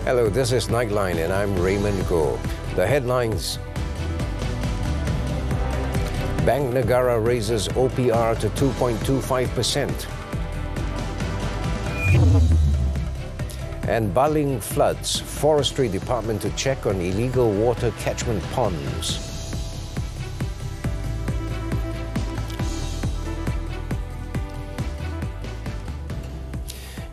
Hello, this is Nightline and I'm Raymond Go. The headlines. Bank Negara raises OPR to 2.25%. And Baling floods, Forestry Department to check on illegal water catchment ponds.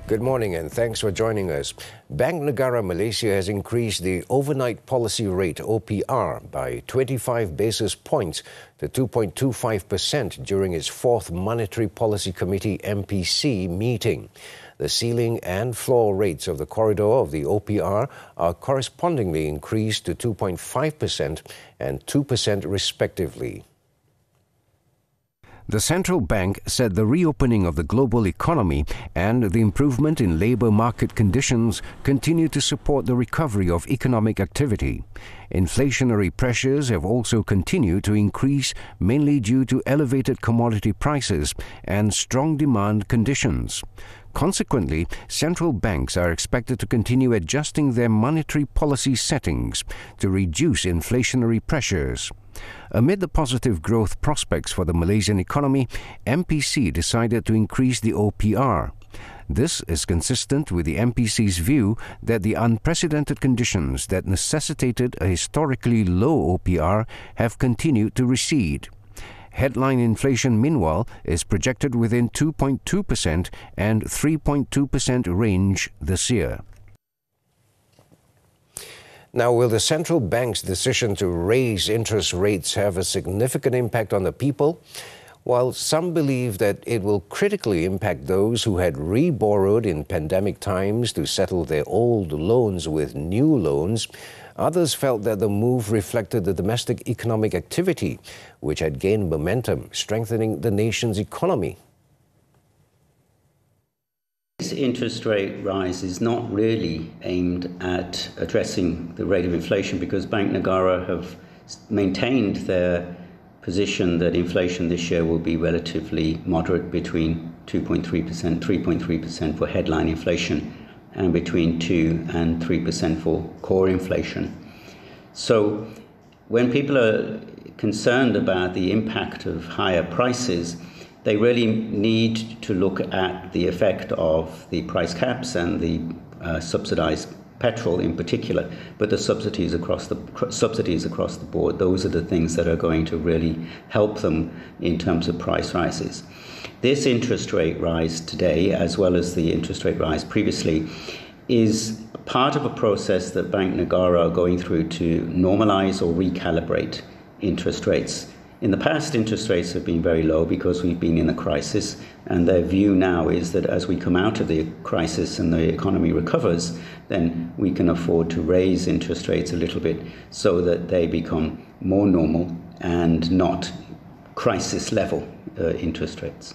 Good morning and thanks for joining us. Bank Negara Malaysia has increased the overnight policy rate OPR by 25 basis points to 2.25% during its fourth Monetary Policy Committee MPC meeting. The ceiling and floor rates of the corridor of the OPR are correspondingly increased to 2.5% and 2% respectively. The central bank said the reopening of the global economy and the improvement in labour market conditions continue to support the recovery of economic activity. Inflationary pressures have also continued to increase, mainly due to elevated commodity prices and strong demand conditions. Consequently, central banks are expected to continue adjusting their monetary policy settings to reduce inflationary pressures. Amid the positive growth prospects for the Malaysian economy, MPC decided to increase the OPR. This is consistent with the MPC's view that the unprecedented conditions that necessitated a historically low OPR have continued to recede. Headline inflation, meanwhile, is projected within 2.2% and 3.2% range this year. Now, will the central bank's decision to raise interest rates have a significant impact on the people? While some believe that it will critically impact those who had re-borrowed in pandemic times to settle their old loans with new loans, others felt that the move reflected the domestic economic activity, which had gained momentum, strengthening the nation's economy. This interest rate rise is not really aimed at addressing the rate of inflation because Bank Negara have maintained their position that inflation this year will be relatively moderate, between 2.3%, 3.3% for headline inflation and between 2 and 3% for core inflation. So when people are concerned about the impact of higher prices, they really need to look at the effect of the price caps and the subsidized petrol in particular, but the subsidies across the board. Those are the things that are going to really help them in terms of price rises. This interest rate rise today, as well as the interest rate rise previously, is part of a process that Bank Negara are going through to normalize or recalibrate interest rates. In the past, interest rates have been very low because we've been in a crisis, and their view now is that as we come out of the crisis and the economy recovers, then we can afford to raise interest rates a little bit so that they become more normal and not crisis level interest rates.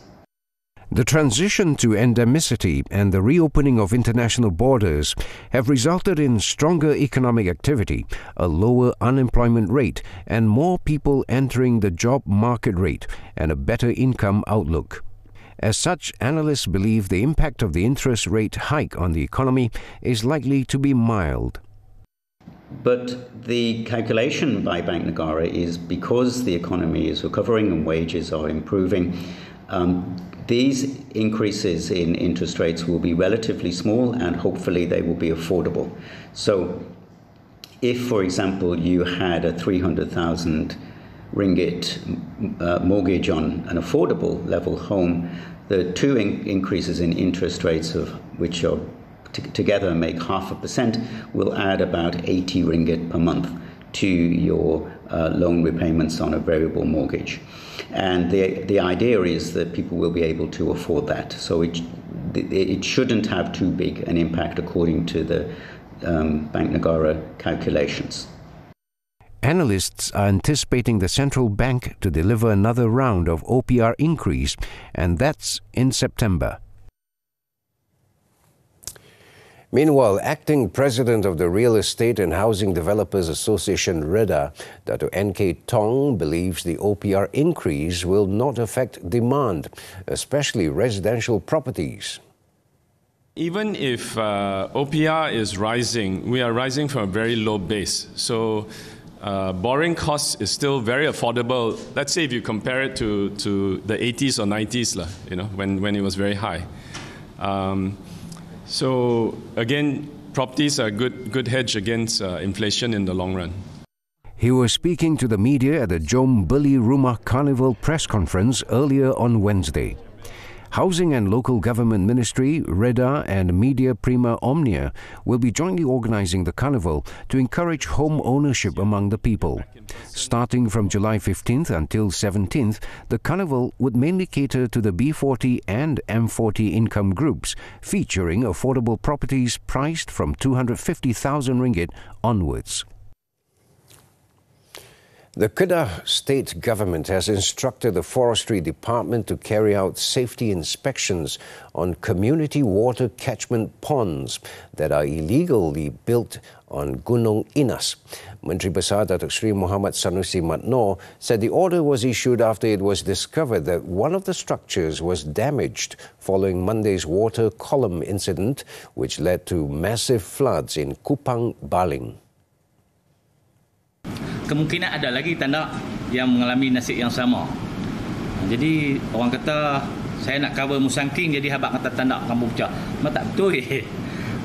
The transition to endemicity and the reopening of international borders have resulted in stronger economic activity, a lower unemployment rate, and more people entering the job market rate, and a better income outlook. As such, analysts believe the impact of the interest rate hike on the economy is likely to be mild. But the calculation by Bank Negara is because the economy is recovering and wages are improving, these increases in interest rates will be relatively small and hopefully they will be affordable. So if, for example, you had a 300,000 ringgit mortgage on an affordable level home, the two increases in interest rates, of which are together make 0.5%, will add about 80 ringgit per month to your loan repayments on a variable mortgage. And the idea is that people will be able to afford that. So it shouldn't have too big an impact according to the Bank Negara calculations. Analysts are anticipating the central bank to deliver another round of OPR increase, and that's in September. Meanwhile, acting president of the Real Estate and Housing Developers Association, REDA, Dr. N.K. Tong, believes the OPR increase will not affect demand, especially residential properties. Even if OPR is rising, we are rising from a very low base. So borrowing costs is still very affordable. Let's say if you compare it to the 80s or 90s, when it was very high. So again, properties are a good hedge against inflation in the long run. He was speaking to the media at the Jom Beli Rumah Carnival press conference earlier on Wednesday. Housing and Local Government Ministry, REDA and Media Prima Omnia will be jointly organizing the carnival to encourage home ownership among the people. Starting from July 15th until 17th, the carnival would mainly cater to the B40 and M40 income groups, featuring affordable properties priced from 250,000 ringgit onwards. The Kedah state government has instructed the Forestry Department to carry out safety inspections on community water catchment ponds that are illegally built on Gunung Inas. Menteri Besar Datuk Seri Muhammad Sanusi Matnor said the order was issued after it was discovered that one of the structures was damaged following Monday's water column incident, which led to massive floods in Kupang, Baling. Kemungkinan ada lagi tandak yang mengalami nasib yang sama. Jadi orang kata saya nak cover Musangking, jadi habaq kata tandak kampung pecah. Memang tak betul.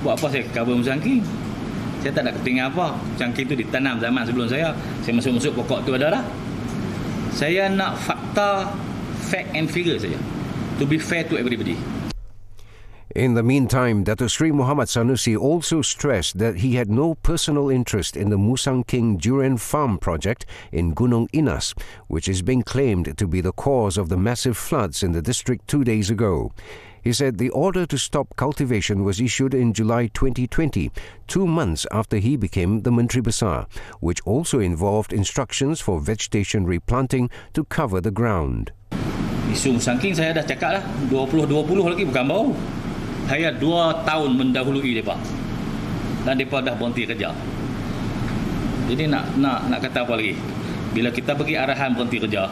Buat apa saya cover Musangking? Saya tak ada kepentingan apa. Musangking tu ditanam zaman sebelum saya. Saya masuk-masuk pokok tu ada dah. Saya nak fakta, fact and figure saja. To be fair to everybody. In the meantime, Datuk Seri Muhammad Sanusi also stressed that he had no personal interest in the Musang King Durian Farm project in Gunung Inas, which is being claimed to be the cause of the massive floods in the district 2 days ago. He said the order to stop cultivation was issued in July 2020, 2 months after he became the Menteri Besar, which also involved instructions for vegetation replanting to cover the ground. Isu Musang King saya dah cakap lah, 2020 lagi bukan baru. Saya 2 tahun mendahului mereka. Dan mereka dah berhenti kerja. Jadi nak kata apa lagi? Bila kita bagi arahan berhenti kerja,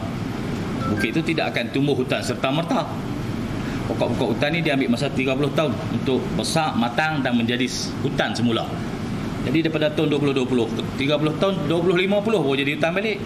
bukit itu tidak akan tumbuh hutan serta-merta. Pokok-pokok hutan ni dia ambil masa 30 tahun untuk besar, matang dan menjadi hutan semula. Jadi daripada tahun 2020, 30 tahun, 2050 baru jadi hutan balik.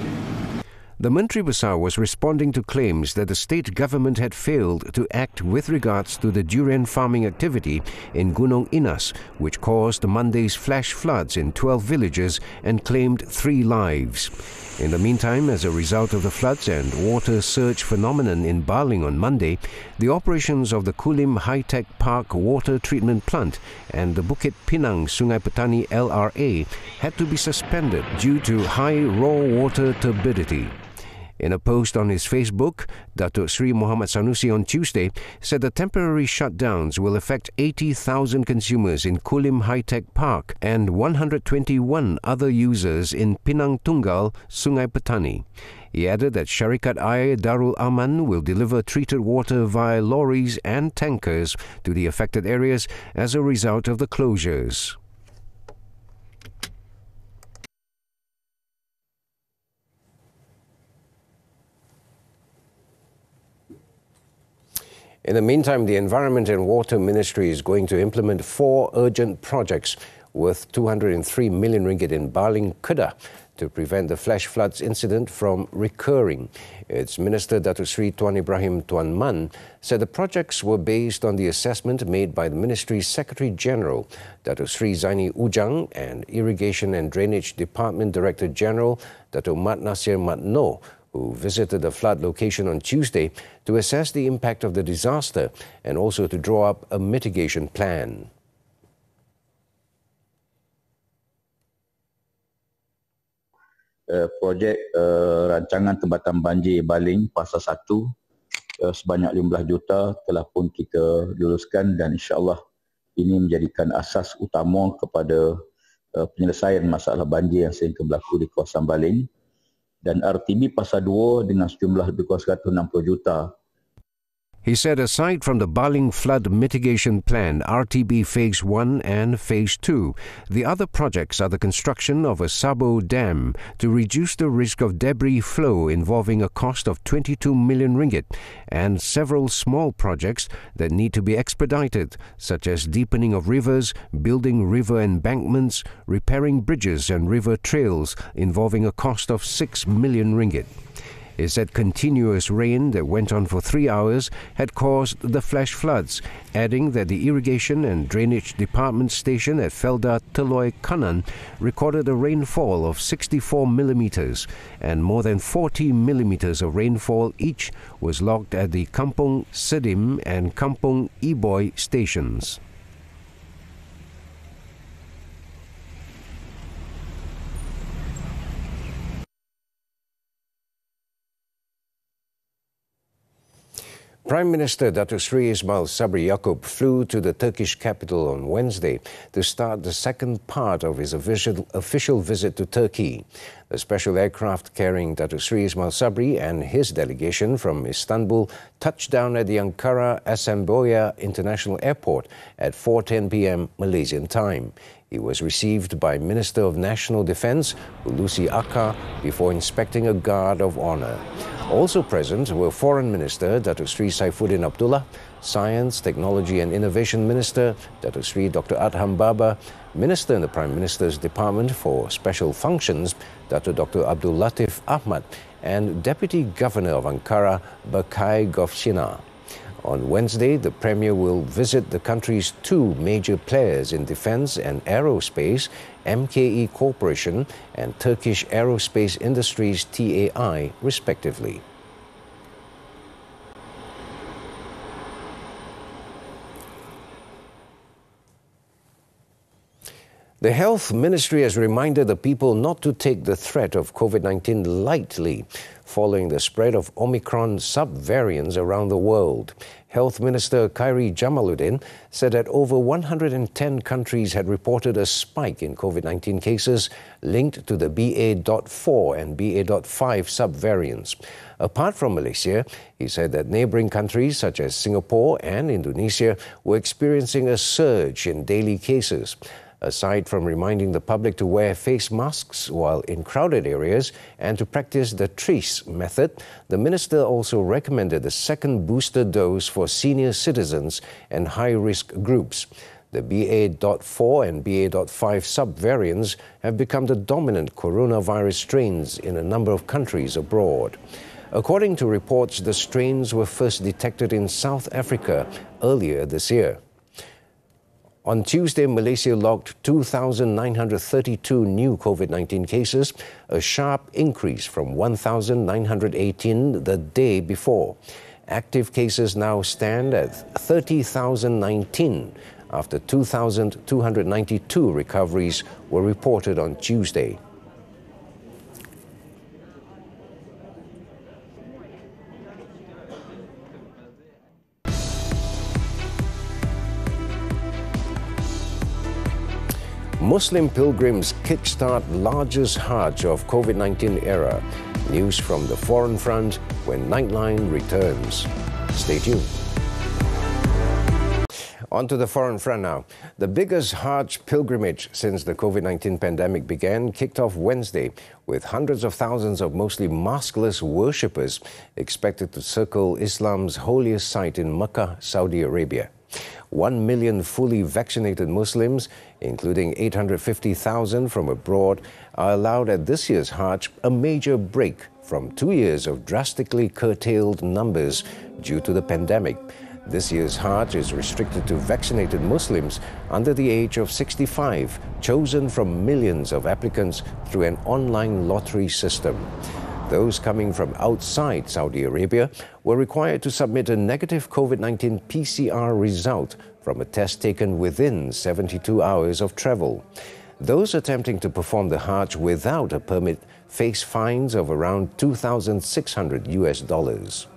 The Menteri Besar was responding to claims that the state government had failed to act with regards to the durian farming activity in Gunung Inas, which caused Monday's flash floods in 12 villages and claimed 3 lives. In the meantime, as a result of the floods and water surge phenomenon in Baling on Monday, the operations of the Kulim High-Tech Park Water Treatment Plant and the Bukit Pinang Sungai Petani LRA had to be suspended due to high raw water turbidity. In a post on his Facebook, Datuk Seri Muhammad Sanusi on Tuesday said the temporary shutdowns will affect 80,000 consumers in Kulim High-Tech Park and 121 other users in Pinang Tunggal, Sungai Petani. He added that Syarikat Air Darul Aman will deliver treated water via lorries and tankers to the affected areas as a result of the closures. In the meantime, the Environment and Water Ministry is going to implement 4 urgent projects worth 203 million ringgit in Baling, Kedah to prevent the flash floods incident from recurring. Its Minister Datuk Seri Tuan Ibrahim Tuan Man said the projects were based on the assessment made by the Ministry's Secretary General, Datuk Seri Zaini Ujang, and Irrigation and Drainage Department Director General, Datuk Mat Nasir Matno, who visited the flood location on Tuesday to assess the impact of the disaster and also to draw up a mitigation plan. Projek rancangan tempatan banjir Baling fasa 1 sebanyak 15 juta telah pun kita luluskan dan insya-Allah ini menjadikan asas utama kepada penyelesaian masalah banjir yang sering berlaku di kawasan Baling. Dan RTB fasa 2 dengan sejumlah lebih kurang 160 juta. He said aside from the Baling Flood Mitigation Plan, RTB Phase 1 and Phase 2, the other projects are the construction of a Sabo Dam to reduce the risk of debris flow involving a cost of 22 million ringgit and several small projects that need to be expedited, such as deepening of rivers, building river embankments, repairing bridges and river trails involving a cost of 6 million ringgit. He said continuous rain that went on for 3 hours had caused the flash floods, adding that the Irrigation and Drainage Department station at Felda Teloi Kanan recorded a rainfall of 64 millimeters, and more than 40 millimeters of rainfall each was logged at the Kampung Sedim and Kampung Iboy stations. Prime Minister Datuk Sri Ismail Sabri Yaakob flew to the Turkish capital on Wednesday to start the second part of his official visit to Turkey. The special aircraft carrying Datuk Sri Ismail Sabri and his delegation from Istanbul touched down at the Ankara Asamboya International Airport at 4:10 p.m. Malaysian time. He was received by Minister of National Defence, Hulusi Akar, before inspecting a guard of honour. Also present were Foreign Minister Datuk Sri Saifuddin Abdullah, Science, Technology and Innovation Minister Datuk Sri Dr. Adham Baba, Minister in the Prime Minister's Department for Special Functions Dr. Abdul Latif Ahmad, and Deputy Governor of Ankara Berkay Govshina. On Wednesday, the Premier will visit the country's two major players in defence and aerospace, MKE Corporation and Turkish Aerospace Industries TAI, respectively. The Health Ministry has reminded the people not to take the threat of COVID-19 lightly following the spread of Omicron sub-variants around the world. Health Minister Khairi Jamaluddin said that over 110 countries had reported a spike in COVID-19 cases linked to the BA.4 and BA.5 sub-variants. Apart from Malaysia, he said that neighbouring countries such as Singapore and Indonesia were experiencing a surge in daily cases. Aside from reminding the public to wear face masks while in crowded areas and to practice the TRICE method, the minister also recommended the second booster dose for senior citizens and high-risk groups. The BA.4 and BA.5 sub-variants have become the dominant coronavirus strains in a number of countries abroad. According to reports, the strains were first detected in South Africa earlier this year. On Tuesday, Malaysia logged 2,932 new COVID-19 cases, a sharp increase from 1,918 the day before. Active cases now stand at 30,019 after 2,292 recoveries were reported on Tuesday. Muslim pilgrims kickstart largest Hajj of COVID-19 era. News from the foreign front when Nightline returns. Stay tuned. On to the foreign front now. The biggest Hajj pilgrimage since the COVID-19 pandemic began kicked off Wednesday, with hundreds of thousands of mostly maskless worshippers expected to circle Islam's holiest site in Mecca, Saudi Arabia. 1 million fully vaccinated Muslims, including 850,000 from abroad, are allowed at this year's Hajj, a major break from 2 years of drastically curtailed numbers due to the pandemic. This year's Hajj is restricted to vaccinated Muslims under the age of 65, chosen from millions of applicants through an online lottery system. Those coming from outside Saudi Arabia were required to submit a negative COVID-19 PCR result from a test taken within 72 hours of travel. Those attempting to perform the Hajj without a permit face fines of around $2,600.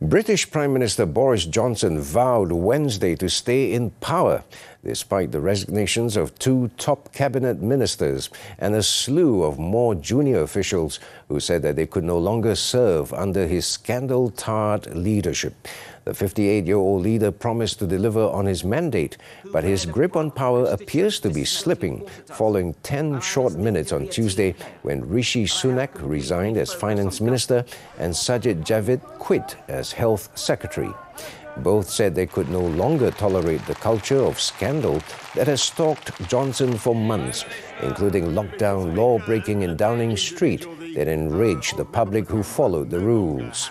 British Prime Minister Boris Johnson vowed Wednesday to stay in power, despite the resignations of 2 top cabinet ministers and a slew of more junior officials who said that they could no longer serve under his scandal-tarred leadership. The 58-year-old leader promised to deliver on his mandate, but his grip on power appears to be slipping, following 10 short minutes on Tuesday when Rishi Sunak resigned as finance minister and Sajid Javid quit as health secretary. Both said they could no longer tolerate the culture of scandal that has stalked Johnson for months, including lockdown law-breaking in Downing Street that enraged the public who followed the rules.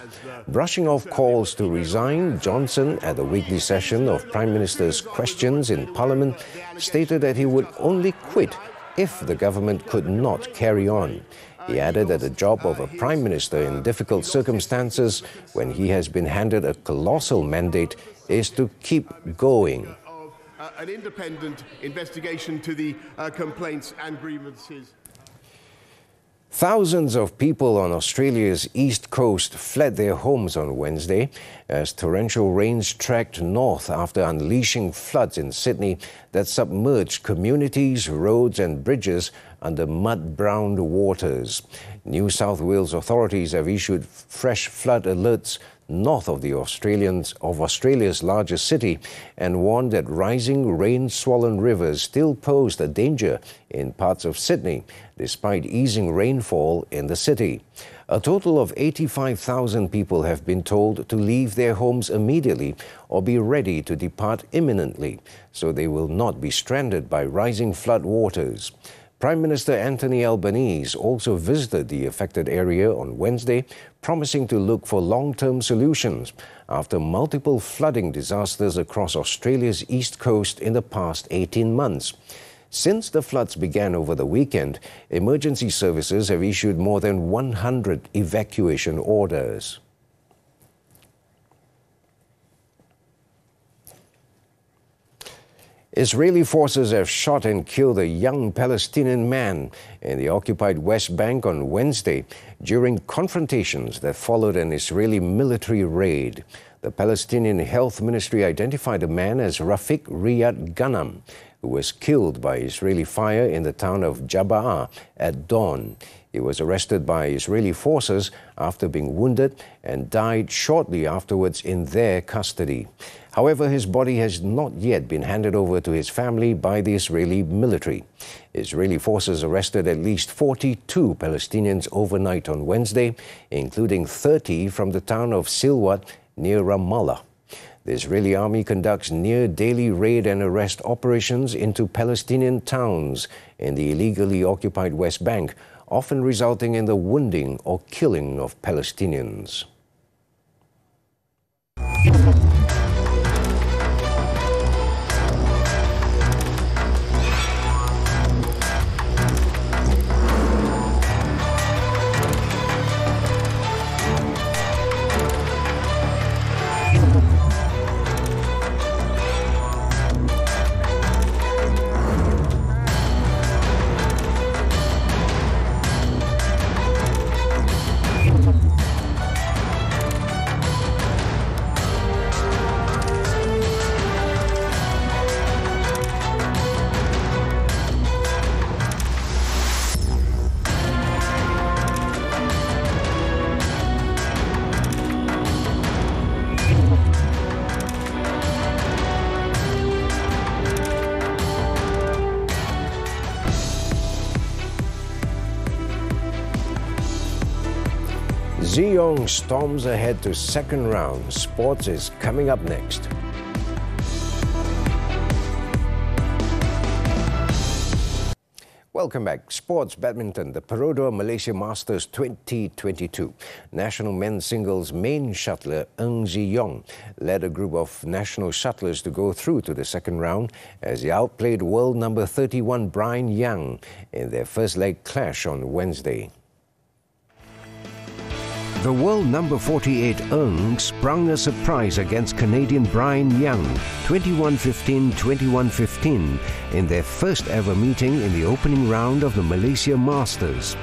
Brushing off calls to resign, Johnson, at the weekly session of Prime Minister's Questions in Parliament, stated that he would only quit if the government could not carry on. He added that the job of a Prime Minister in difficult circumstances, when he has been handed a colossal mandate, is to keep going. An independent investigation to the complaints and grievances. Thousands of people on Australia's east coast fled their homes on Wednesday as torrential rains tracked north after unleashing floods in Sydney that submerged communities, roads and bridges under mud-browned waters. New South Wales authorities have issued fresh flood alerts north of Australia's largest city and warned that rising rain-swollen rivers still posed a danger in parts of Sydney, despite easing rainfall in the city. A total of 85,000 people have been told to leave their homes immediately or be ready to depart imminently, so they will not be stranded by rising flood waters. Prime Minister Anthony Albanese also visited the affected area on Wednesday, promising to look for long-term solutions after multiple flooding disasters across Australia's east coast in the past 18 months. Since the floods began over the weekend, emergency services have issued more than 100 evacuation orders. Israeli forces have shot and killed a young Palestinian man in the occupied West Bank on Wednesday during confrontations that followed an Israeli military raid. The Palestinian Health Ministry identified the man as Rafik Riyad Ghanem, who was killed by Israeli fire in the town of Jabaa at dawn. He was arrested by Israeli forces after being wounded and died shortly afterwards in their custody. However, his body has not yet been handed over to his family by the Israeli military. Israeli forces arrested at least 42 Palestinians overnight on Wednesday, including 30 from the town of Silwat near Ramallah. The Israeli army conducts near-daily raid and arrest operations into Palestinian towns in the illegally occupied West Bank, often resulting in the wounding or killing of Palestinians. Ziyong storms ahead to second round. Sports is coming up next. Welcome back. Sports badminton, the Perodua Malaysia Masters 2022. National men's singles main shuttler Ng Ziyong led a group of national shuttlers to go through to the second round as he outplayed world number 31 Brian Yang in their first leg clash on Wednesday. The world number 48 Ng sprung a surprise against Canadian Brian Young 21-15, 21-15 in their first ever meeting in the opening round of the Malaysia Masters.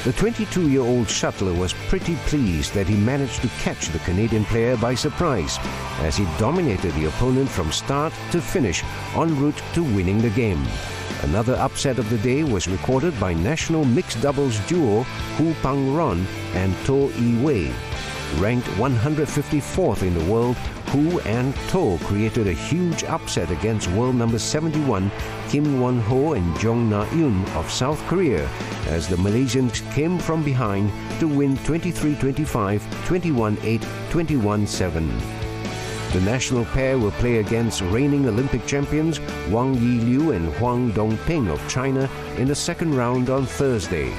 The 22-year-old shuttler was pretty pleased that he managed to catch the Canadian player by surprise, as he dominated the opponent from start to finish en route to winning the game. Another upset of the day was recorded by national mixed doubles duo Hu Pang-ron and To Yi-wei. Ranked 154th in the world, Hu and To created a huge upset against world number 71 Kim Won-ho and Jong Na-eun of South Korea, as the Malaysians came from behind to win 23-25, 21-8, 21-7. The national pair will play against reigning Olympic champions Wang Yi-liu and Huang Dongping of China in the second round on Thursday.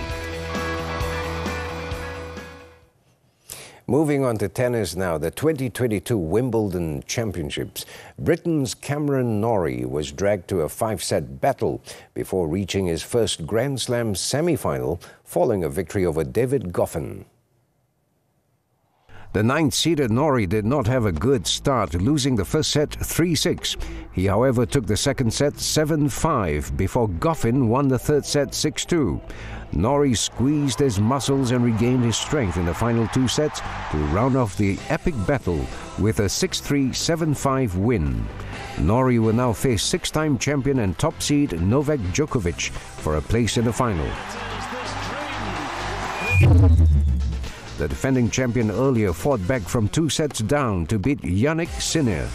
Moving on to tennis now, the 2022 Wimbledon Championships. Britain's Cameron Norrie was dragged to a 5-set battle before reaching his first Grand Slam semi-final following a victory over David Goffin. The 9th-seeded Norrie did not have a good start, losing the first set 3-6. He, however, took the second set 7-5 before Goffin won the third set 6-2. Norrie squeezed his muscles and regained his strength in the final 2 sets to round off the epic battle with a 6-3, 7-5 win. Norrie will now face 6-time champion and top seed Novak Djokovic for a place in the final. The defending champion earlier fought back from 2 sets down to beat Yannick Sinner.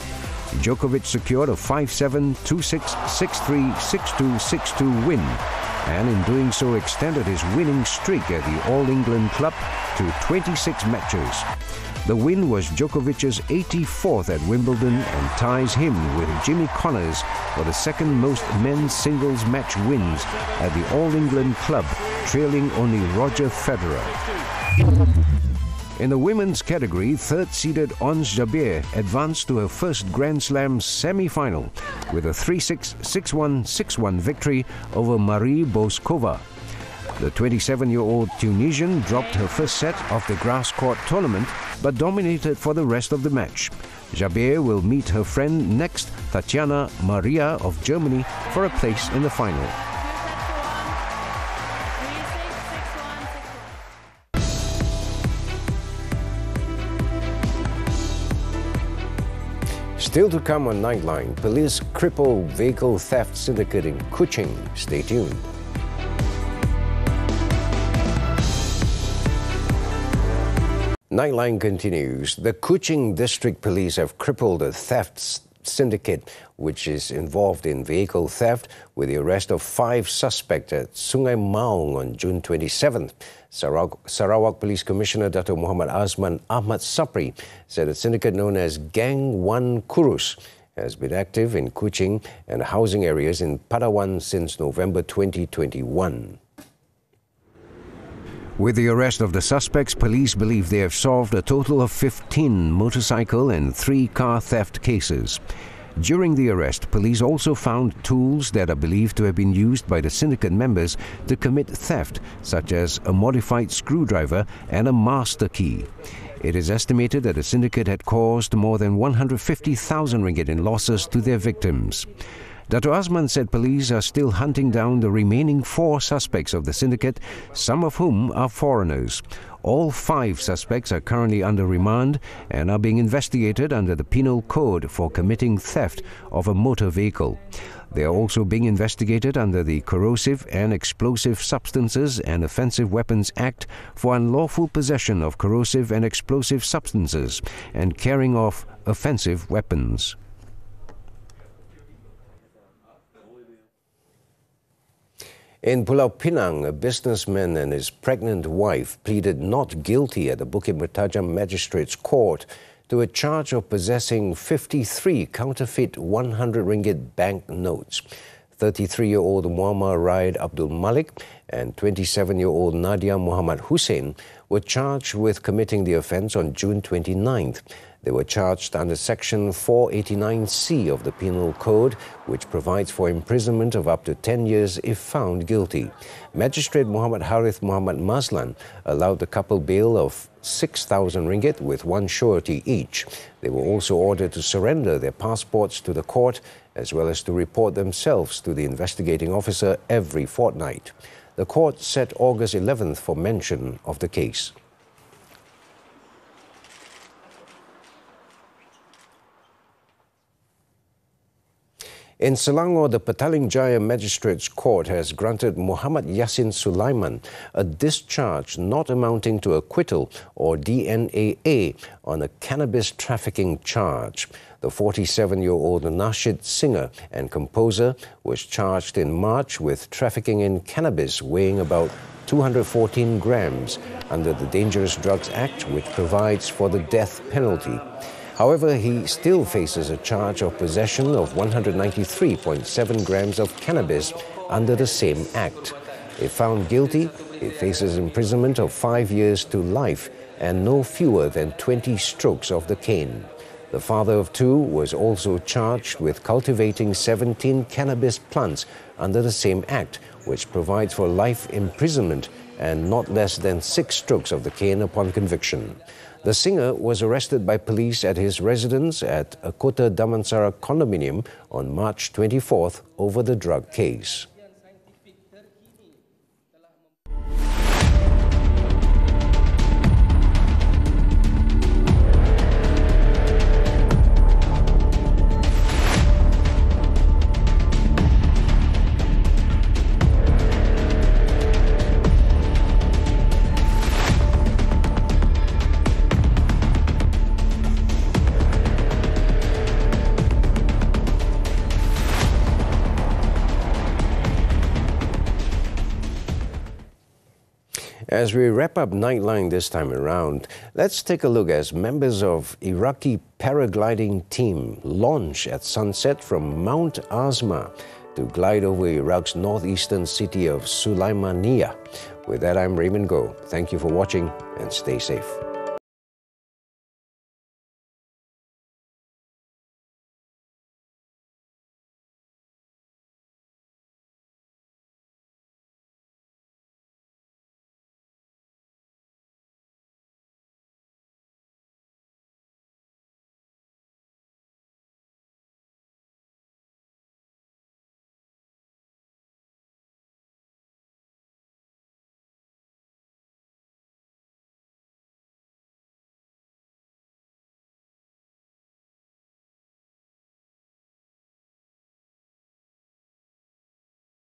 Djokovic secured a 5-7, 2-6, 6-3, 6-2, 6-2 win, and in doing so extended his winning streak at the All England Club to 26 matches. The win was Djokovic's 84th at Wimbledon and ties him with Jimmy Connors for the second most men's singles match wins at the All England Club, trailing only Roger Federer. In the women's category, 3rd-seeded Ons Jabeur advanced to her first Grand Slam semi-final with a 3-6, 6-1, 6-1 victory over Marie Boskova. The 27-year-old Tunisian dropped her first set of the grass court tournament but dominated for the rest of the match. Jabeur will meet her friend next, Tatiana Maria of Germany, for a place in the final. Still to come on Nightline, police cripple vehicle theft syndicate in Kuching. Stay tuned. Nightline continues. The Kuching District Police have crippled a theft syndicate which is involved in vehicle theft with the arrest of 5 suspects at Sungai Maung on June 27th. Sarawak Police Commissioner Dato' Muhammad Azman Ahmad Sapri said a syndicate known as Gang 1 Kurus has been active in Kuching and housing areas in Palawan since November 2021. With the arrest of the suspects, police believe they have solved a total of 15 motorcycle and 3 car theft cases. During the arrest, police also found tools that are believed to have been used by the syndicate members to commit theft, such as a modified screwdriver and a master key. It is estimated that the syndicate had caused more than 150,000 ringgit in losses to their victims. Dato' Azman said police are still hunting down the remaining 4 suspects of the syndicate, some of whom are foreigners. All 5 suspects are currently under remand and are being investigated under the Penal Code for committing theft of a motor vehicle. They are also being investigated under the Corrosive and Explosive Substances and Offensive Weapons Act for unlawful possession of corrosive and explosive substances and carrying of offensive weapons. In Pulau Pinang, a businessman and his pregnant wife pleaded not guilty at the Bukit Mertajam Magistrates Court to a charge of possessing 53 counterfeit 100 ringgit bank notes. 33-year-old Muammar Raid Abdul Malik and 27-year-old Nadia Muhammad Hussein were charged with committing the offence on June 29th. They were charged under Section 489C of the Penal Code, which provides for imprisonment of up to 10 years if found guilty. Magistrate Muhammad Harith Muhammad Mazlan allowed the couple bail of 6,000 ringgit with 1 surety each. They were also ordered to surrender their passports to the court, as well as to report themselves to the investigating officer every fortnight. The court set August 11th for mention of the case. In Selangor, the Petaling Jaya Magistrates Court has granted Muhammad Yassin Sulaiman a discharge not amounting to acquittal or DNAA on a cannabis trafficking charge. The 47-year-old Nasheed singer and composer was charged in March with trafficking in cannabis weighing about 214 grams under the Dangerous Drugs Act, which provides for the death penalty. However, he still faces a charge of possession of 193.7 grams of cannabis under the same act. If found guilty, he faces imprisonment of 5 years to life and no fewer than 20 strokes of the cane. The father of two was also charged with cultivating 17 cannabis plants under the same act, which provides for life imprisonment and not less than 6 strokes of the cane upon conviction. The singer was arrested by police at his residence at a Kota Damansara condominium on March 24th over the drug case. As we wrap up Nightline this time around, let's take a look as members of Iraqi paragliding team launch at sunset from Mount Azma to glide over Iraq's northeastern city of Sulaimaniya. With that, I'm Raymond Go. Thank you for watching and stay safe.